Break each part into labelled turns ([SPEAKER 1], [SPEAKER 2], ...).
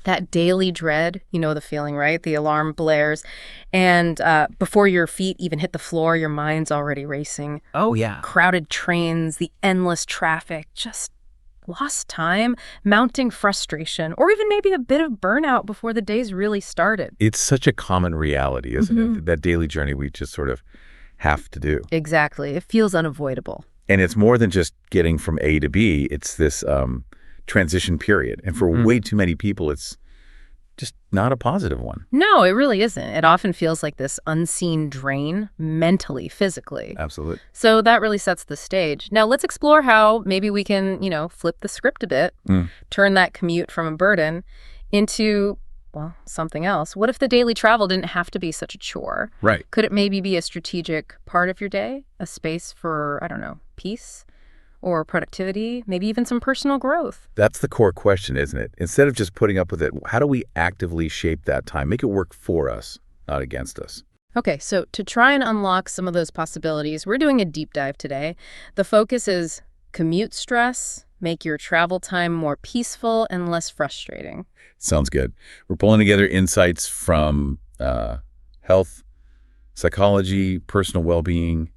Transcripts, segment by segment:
[SPEAKER 1] That daily dread, you know the feeling, right? The alarm blares, and before your feet even hit the floor, your mind's already racing.
[SPEAKER 2] Oh, yeah.
[SPEAKER 1] Crowded trains, the endless traffic, just lost time, mounting frustration, or even maybe a bit of burnout before the day's really started.
[SPEAKER 3] It's such a common reality, isn't it? That daily journey we just sort of have to do.
[SPEAKER 1] Exactly. It feels unavoidable.
[SPEAKER 3] And it's more than just getting from A to B. It's this transition period. And for way too many people, it's just not a positive one.
[SPEAKER 1] No, it really isn't. It often feels like this unseen drain, mentally, physically.
[SPEAKER 3] Absolutely.
[SPEAKER 1] So that really sets the stage. Now let's explore how maybe we can, flip the script a bit, turn that commute from a burden into, well, something else. What if the daily travel didn't have to be such a chore?
[SPEAKER 3] Right.
[SPEAKER 1] Could it maybe be a strategic part of your day? A space for, I don't know, peace? Or productivity, maybe even some personal growth.
[SPEAKER 3] That's the core question, isn't it? Instead of just putting up with it, how do we actively shape that time, make it work for us, not against us?
[SPEAKER 1] Okay, so to try and unlock some of those possibilities, we're doing a deep dive today. The focus is commute stress, make your travel time more peaceful and less frustrating.
[SPEAKER 3] Sounds good. We're pulling together insights from health, psychology, personal well-being,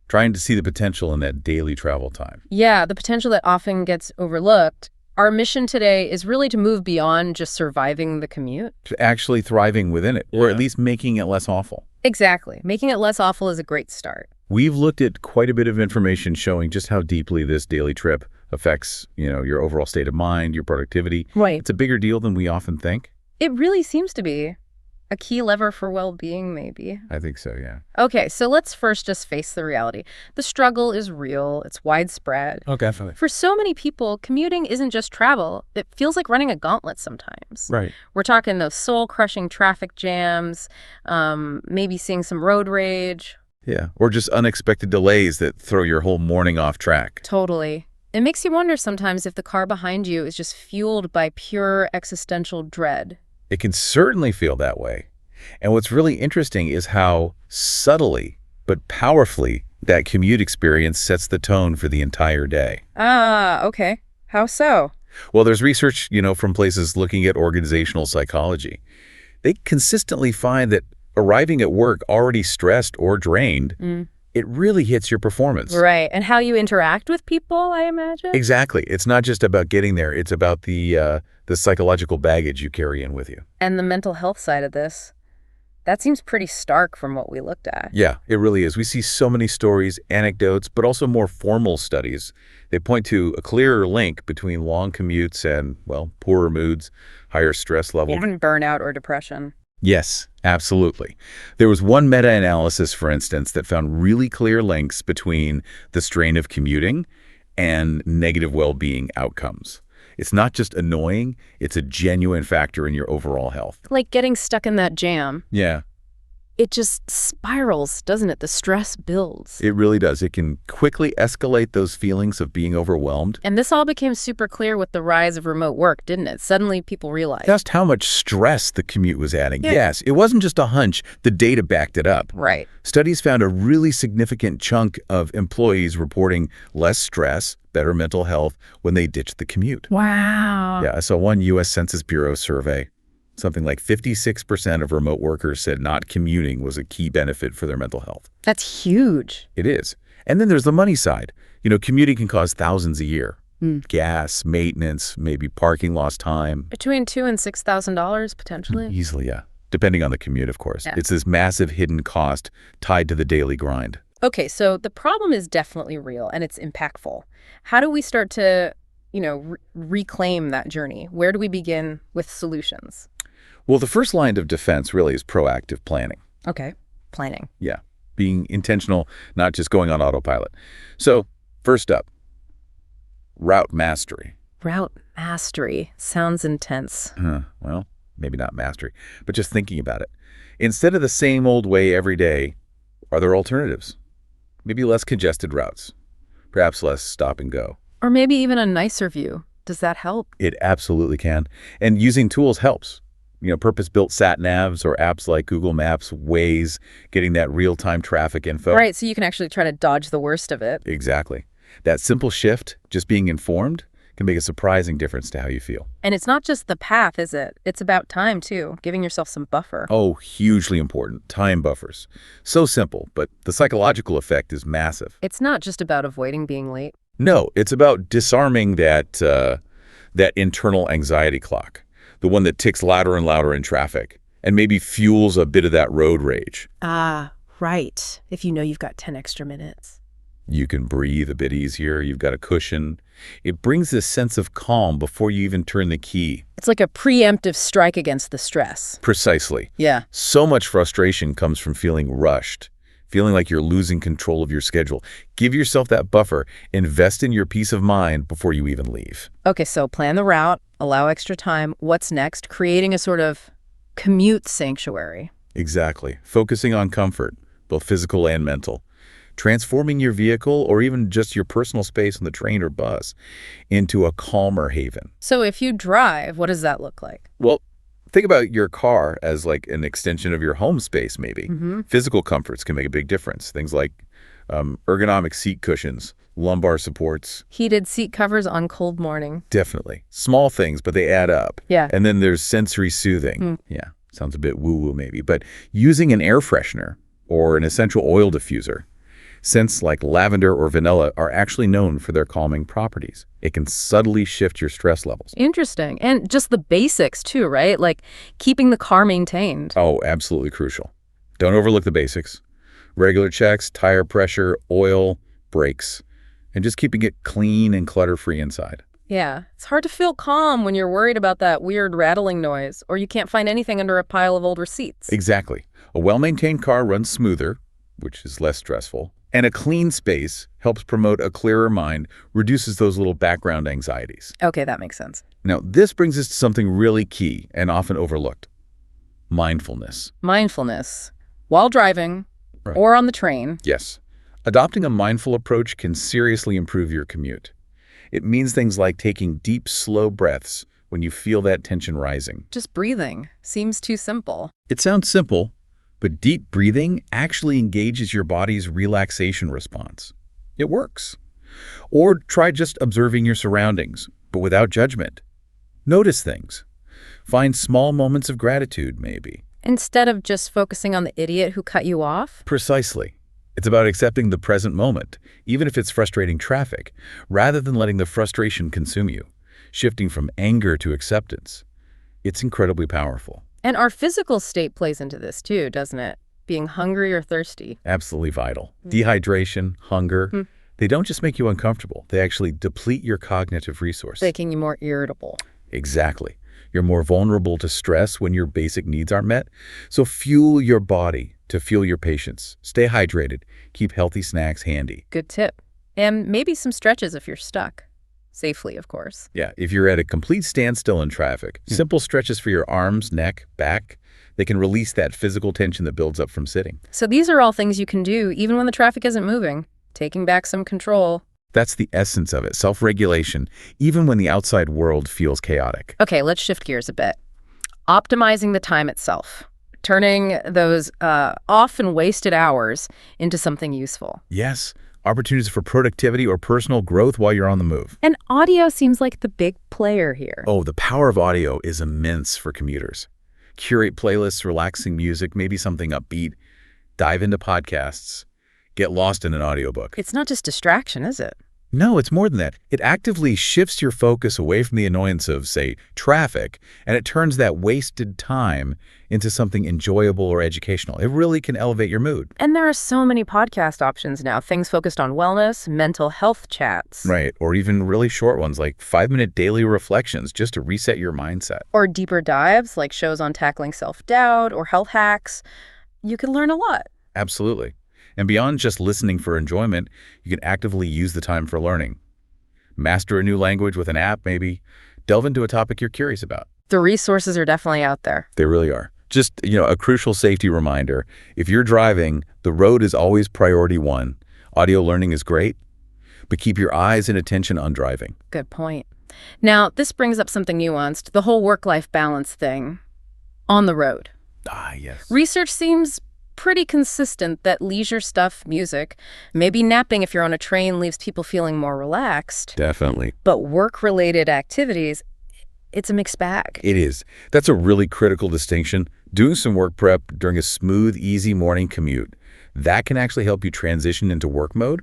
[SPEAKER 3] trying to see the potential in that daily travel time.
[SPEAKER 1] Yeah, the potential that often gets overlooked. Our mission today is really to move beyond just surviving the commute.
[SPEAKER 3] To actually thriving within it, or at least making it less awful.
[SPEAKER 1] Exactly. Making it less awful is a great start.
[SPEAKER 3] We've looked at quite a bit of information showing just how deeply this daily trip affects, your overall state of mind, your productivity.
[SPEAKER 1] Right.
[SPEAKER 3] It's a bigger deal than we often think.
[SPEAKER 1] It really seems to be. A key lever for well-being, maybe.
[SPEAKER 3] I think so, yeah.
[SPEAKER 1] Okay, so let's first just face the reality. The struggle is real. It's widespread.
[SPEAKER 2] Oh, definitely.
[SPEAKER 1] For so many people, commuting isn't just travel. It feels like running a gauntlet sometimes.
[SPEAKER 3] Right.
[SPEAKER 1] We're talking those soul-crushing traffic jams, maybe seeing some road rage.
[SPEAKER 3] Yeah, or just unexpected delays that throw your whole morning off track.
[SPEAKER 1] Totally. It makes you wonder sometimes if the car behind you is just fueled by pure existential dread.
[SPEAKER 3] It can certainly feel that way. And what's really interesting is how subtly but powerfully that commute experience sets the tone for the entire day.
[SPEAKER 1] Ah, okay. How so?
[SPEAKER 3] Well, there's research, from places looking at organizational psychology. They consistently find that arriving at work already stressed or drained, it really hits your performance.
[SPEAKER 1] Right. And how you interact with people, I imagine?
[SPEAKER 3] Exactly. It's not just about getting there. It's about the psychological baggage you carry in with you.
[SPEAKER 1] And the mental health side of this. That seems pretty stark from what we looked at.
[SPEAKER 3] Yeah, it really is. We see so many stories, anecdotes, but also more formal studies. They point to a clearer link between long commutes and, poorer moods, higher stress levels.
[SPEAKER 1] Even burnout or depression.
[SPEAKER 3] Yes, absolutely. There was one meta-analysis, for instance, that found really clear links between the strain of commuting and negative well-being outcomes. It's not just annoying, it's a genuine factor in your overall health.
[SPEAKER 1] Like getting stuck in that jam.
[SPEAKER 3] Yeah.
[SPEAKER 1] It just spirals, doesn't it? The stress builds.
[SPEAKER 3] It really does. It can quickly escalate those feelings of being overwhelmed.
[SPEAKER 1] And this all became super clear with the rise of remote work, didn't it? Suddenly people realized.
[SPEAKER 3] Just how much stress the commute was adding. Yeah. Yes, it wasn't just a hunch. The data backed it up.
[SPEAKER 1] Right.
[SPEAKER 3] Studies found a really significant chunk of employees reporting less stress, better mental health when they ditched the commute.
[SPEAKER 1] Wow.
[SPEAKER 3] Yeah, I saw one U.S. Census Bureau survey. Something like 56% of remote workers said not commuting was a key benefit for their mental health.
[SPEAKER 1] That's huge.
[SPEAKER 3] It is. And then there's the money side. Commuting can cost thousands a year. Gas, maintenance, maybe parking lost time.
[SPEAKER 1] Between $2,000 and $6,000 potentially.
[SPEAKER 3] Easily, yeah. Depending on the commute, of course.
[SPEAKER 1] Yeah.
[SPEAKER 3] It's this massive hidden cost tied to the daily grind.
[SPEAKER 1] Okay, so the problem is definitely real and it's impactful. How do we start to, reclaim that journey? Where do we begin with solutions?
[SPEAKER 3] Well, the first line of defense really is proactive planning.
[SPEAKER 1] Okay, planning.
[SPEAKER 3] Yeah, being intentional, not just going on autopilot. So, first up, route mastery.
[SPEAKER 1] Route mastery sounds intense.
[SPEAKER 3] Well, maybe not mastery, but just thinking about it. Instead of the same old way every day, are there alternatives? Maybe less congested routes, perhaps less stop and go.
[SPEAKER 1] Or maybe even a nicer view. Does that help?
[SPEAKER 3] It absolutely can. And using tools helps. Purpose-built sat navs or apps like Google Maps, Waze, getting that real-time traffic info.
[SPEAKER 1] Right, so you can actually try to dodge the worst of it.
[SPEAKER 3] Exactly. That simple shift, just being informed, can make a surprising difference to how you feel.
[SPEAKER 1] And it's not just the path, is it? It's about time, too, giving yourself some buffer.
[SPEAKER 3] Oh, hugely important. Time buffers. So simple, but the psychological effect is massive.
[SPEAKER 1] It's not just about avoiding being late.
[SPEAKER 3] No, it's about disarming that internal anxiety clock, the one that ticks louder and louder in traffic, and maybe fuels a bit of that road rage.
[SPEAKER 1] Ah, right. If you know you've got 10 extra minutes.
[SPEAKER 3] You can breathe a bit easier. You've got a cushion. It brings this sense of calm before you even turn the key.
[SPEAKER 1] It's like a preemptive strike against the stress.
[SPEAKER 3] Precisely.
[SPEAKER 1] Yeah.
[SPEAKER 3] So much frustration comes from feeling rushed, feeling like you're losing control of your schedule. Give yourself that buffer. Invest in your peace of mind before you even leave.
[SPEAKER 1] Okay, so plan the route, allow extra time. What's next? Creating a sort of commute sanctuary.
[SPEAKER 3] Exactly. Focusing on comfort, both physical and mental. Transforming your vehicle or even just your personal space on the train or bus into a calmer haven.
[SPEAKER 1] So if you drive, what does that look like?
[SPEAKER 3] Well, think about your car as like an extension of your home space, maybe. Physical comforts can make a big difference. Things like ergonomic seat cushions, lumbar supports.
[SPEAKER 1] Heated seat covers on cold morning.
[SPEAKER 3] Definitely. Small things, but they add up.
[SPEAKER 1] Yeah.
[SPEAKER 3] And then there's sensory soothing. Yeah, sounds a bit woo-woo maybe. But using an air freshener or an essential oil diffuser, scents like lavender or vanilla are actually known for their calming properties. It can subtly shift your stress levels.
[SPEAKER 1] Interesting. And just the basics too, right? Like keeping the car maintained.
[SPEAKER 3] Oh, absolutely crucial. Don't overlook the basics. Regular checks, tire pressure, oil, brakes, and just keeping it clean and clutter-free inside.
[SPEAKER 1] Yeah. It's hard to feel calm when you're worried about that weird rattling noise, or you can't find anything under a pile of old receipts.
[SPEAKER 3] Exactly. A well-maintained car runs smoother, which is less stressful, and a clean space helps promote a clearer mind, reduces those little background anxieties.
[SPEAKER 1] Okay, that makes sense.
[SPEAKER 3] Now, this brings us to something really key and often overlooked: mindfulness.
[SPEAKER 1] Mindfulness. While driving
[SPEAKER 3] Right.
[SPEAKER 1] or on the train.
[SPEAKER 3] Yes. Adopting a mindful approach can seriously improve your commute. It means things like taking deep, slow breaths when you feel that tension rising.
[SPEAKER 1] Just breathing. Seems too simple.
[SPEAKER 3] It sounds simple, but deep breathing actually engages your body's relaxation response. It works. Or try just observing your surroundings, but without judgment. Notice things. Find small moments of gratitude, maybe.
[SPEAKER 1] Instead of just focusing on the idiot who cut you off?
[SPEAKER 3] Precisely. It's about accepting the present moment, even if it's frustrating traffic, rather than letting the frustration consume you, shifting from anger to acceptance. It's incredibly powerful.
[SPEAKER 1] And our physical state plays into this too, doesn't it? Being hungry or thirsty.
[SPEAKER 3] Absolutely vital. Dehydration, hunger, they don't just make you uncomfortable. They actually deplete your cognitive resources.
[SPEAKER 1] Making you more irritable.
[SPEAKER 3] Exactly. You're more vulnerable to stress when your basic needs aren't met. So fuel your body to fuel your patience. Stay hydrated. Keep healthy snacks handy.
[SPEAKER 1] Good tip. And maybe some stretches if you're stuck. Safely, of course.
[SPEAKER 3] Yeah, if you're at a complete standstill in traffic, simple stretches for your arms, neck, back, they can release that physical tension that builds up from sitting.
[SPEAKER 1] So these are all things you can do even when the traffic isn't moving. Taking back some control.
[SPEAKER 3] That's the essence of it, self-regulation, even when the outside world feels chaotic.
[SPEAKER 1] Okay, let's shift gears a bit. Optimizing the time itself. Turning those often wasted hours into something useful.
[SPEAKER 3] Yes, opportunities for productivity or personal growth while you're on the move.
[SPEAKER 1] And audio seems like the big player here.
[SPEAKER 3] Oh, the power of audio is immense for commuters. Curate playlists, relaxing music, maybe something upbeat. Dive into podcasts. Get lost in an audiobook.
[SPEAKER 1] It's not just distraction, is it?
[SPEAKER 3] No, it's more than that. It actively shifts your focus away from the annoyance of, say, traffic, and it turns that wasted time into something enjoyable or educational. It really can elevate your mood.
[SPEAKER 1] And there are so many podcast options now, things focused on wellness, mental health chats.
[SPEAKER 3] Right, or even really short ones like 5-minute daily reflections just to reset your mindset.
[SPEAKER 1] Or deeper dives like shows on tackling self-doubt or health hacks. You can learn a lot.
[SPEAKER 3] Absolutely. And beyond just listening for enjoyment, you can actively use the time for learning. Master a new language with an app, maybe. Delve into a topic you're curious about.
[SPEAKER 1] The resources are definitely out there.
[SPEAKER 3] They really are. Just, a crucial safety reminder. If you're driving, the road is always priority one. Audio learning is great, but keep your eyes and attention on driving.
[SPEAKER 1] Good point. Now, this brings up something nuanced, the whole work-life balance thing on the road.
[SPEAKER 3] Ah, yes.
[SPEAKER 1] Research seems pretty consistent that leisure stuff, music, maybe napping if you're on a train leaves people feeling more relaxed.
[SPEAKER 3] Definitely.
[SPEAKER 1] But work-related activities, it's a mixed bag.
[SPEAKER 3] It is. That's a really critical distinction. Doing some work prep during a smooth, easy morning commute, that can actually help you transition into work mode.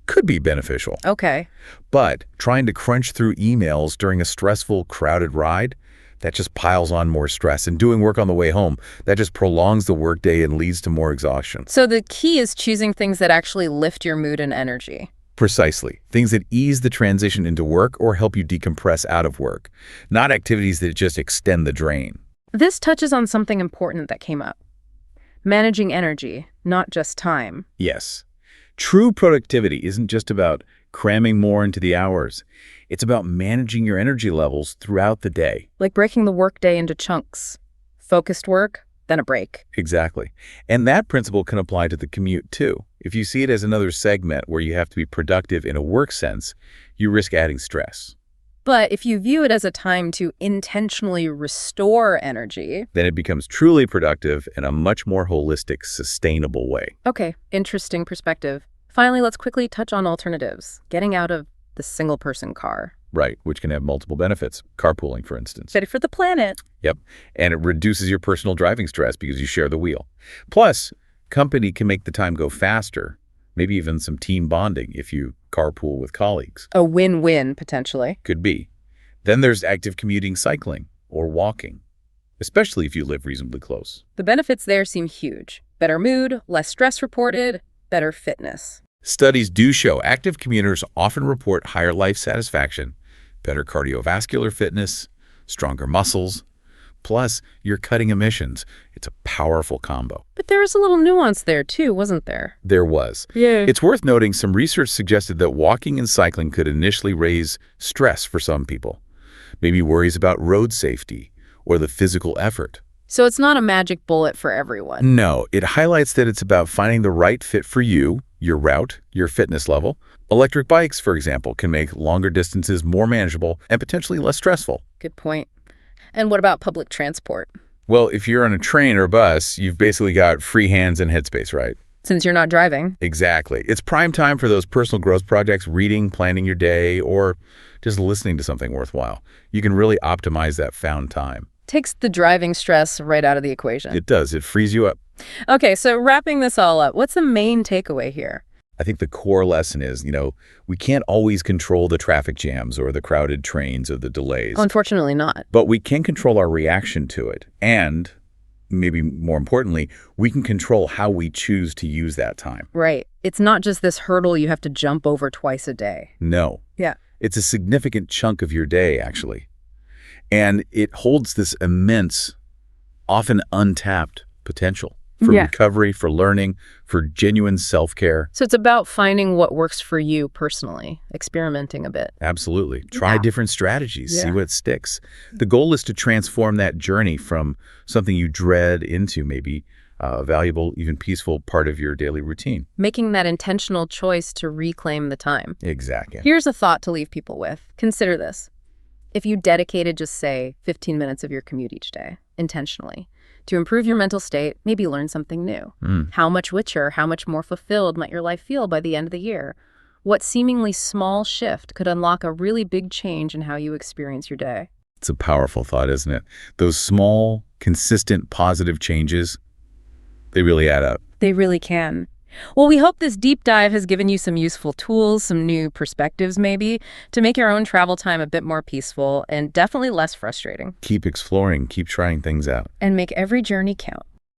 [SPEAKER 3] Could be beneficial.
[SPEAKER 1] Okay.
[SPEAKER 3] But trying to crunch through emails during a stressful, crowded ride, that just piles on more stress. And doing work on the way home, that just prolongs the workday and leads to more exhaustion.
[SPEAKER 1] So the key is choosing things that actually lift your mood and energy.
[SPEAKER 3] Precisely. Things that ease the transition into work or help you decompress out of work, not activities that just extend the drain.
[SPEAKER 1] This touches on something important that came up. Managing energy, not just time.
[SPEAKER 3] Yes. True productivity isn't just about cramming more into the hours. It's about managing your energy levels throughout the day.
[SPEAKER 1] Like breaking the workday into chunks. Focused work, then a break.
[SPEAKER 3] Exactly. And that principle can apply to the commute too. If you see it as another segment where you have to be productive in a work sense, you risk adding stress.
[SPEAKER 1] But if you view it as a time to intentionally restore energy,
[SPEAKER 3] then it becomes truly productive in a much more holistic, sustainable way.
[SPEAKER 1] Okay, interesting perspective. Finally, let's quickly touch on alternatives. Getting out of the single-person car.
[SPEAKER 3] Right, which can have multiple benefits. Carpooling, for instance.
[SPEAKER 1] Better for the planet.
[SPEAKER 3] Yep, and it reduces your personal driving stress because you share the wheel. Plus, company can make the time go faster, maybe even some team bonding if you carpool with colleagues.
[SPEAKER 1] A win-win, potentially.
[SPEAKER 3] Could be. Then there's active commuting, cycling, or walking, especially if you live reasonably close.
[SPEAKER 1] The benefits there seem huge. Better mood, less stress reported, better fitness.
[SPEAKER 3] Studies do show active commuters often report higher life satisfaction, better cardiovascular fitness, stronger muscles. Plus, you're cutting emissions. It's a powerful combo.
[SPEAKER 1] But there was a little nuance there, too, wasn't there?
[SPEAKER 3] There was.
[SPEAKER 1] Yeah.
[SPEAKER 3] It's worth noting some research suggested that walking and cycling could initially raise stress for some people. Maybe worries about road safety or the physical effort.
[SPEAKER 1] So it's not a magic bullet for everyone.
[SPEAKER 3] No, it highlights that it's about finding the right fit for you, your route, your fitness level. Electric bikes, for example, can make longer distances more manageable and potentially less stressful.
[SPEAKER 1] Good point. And what about public transport?
[SPEAKER 3] Well, if you're on a train or bus, you've basically got free hands and headspace, right?
[SPEAKER 1] Since you're not driving.
[SPEAKER 3] Exactly. It's prime time for those personal growth projects, reading, planning your day, or just listening to something worthwhile. You can really optimize that found time.
[SPEAKER 1] Takes the driving stress right out of the equation.
[SPEAKER 3] It does. It frees you up.
[SPEAKER 1] Okay, so wrapping this all up, what's the main takeaway here?
[SPEAKER 3] I think the core lesson is, we can't always control the traffic jams or the crowded trains or the delays.
[SPEAKER 1] Unfortunately not.
[SPEAKER 3] But we can control our reaction to it. And maybe more importantly, we can control how we choose to use that time.
[SPEAKER 1] Right. It's not just this hurdle you have to jump over twice a day.
[SPEAKER 3] No.
[SPEAKER 1] Yeah.
[SPEAKER 3] It's a significant chunk of your day, actually. And it holds this immense, often untapped potential for recovery, for learning, for genuine self-care.
[SPEAKER 1] So it's about finding what works for you personally, experimenting a bit.
[SPEAKER 3] Absolutely. Try different strategies, see what sticks. The goal is to transform that journey from something you dread into maybe a valuable, even peaceful part of your daily routine.
[SPEAKER 1] Making that intentional choice to reclaim the time.
[SPEAKER 3] Exactly.
[SPEAKER 1] Here's a thought to leave people with. Consider this. If you dedicated just, say, 15 minutes of your commute each day, intentionally, to improve your mental state, maybe learn something new. How much richer, how much more fulfilled might your life feel by the end of the year? What seemingly small shift could unlock a really big change in how you experience your day?
[SPEAKER 3] It's a powerful thought, isn't it? Those small, consistent, positive changes, they really add up.
[SPEAKER 1] They really can. Well, we hope this deep dive has given you some useful tools, some new perspectives maybe, to make your own travel time a bit more peaceful and definitely less frustrating.
[SPEAKER 3] Keep exploring, keep trying things out.
[SPEAKER 1] And make every journey count.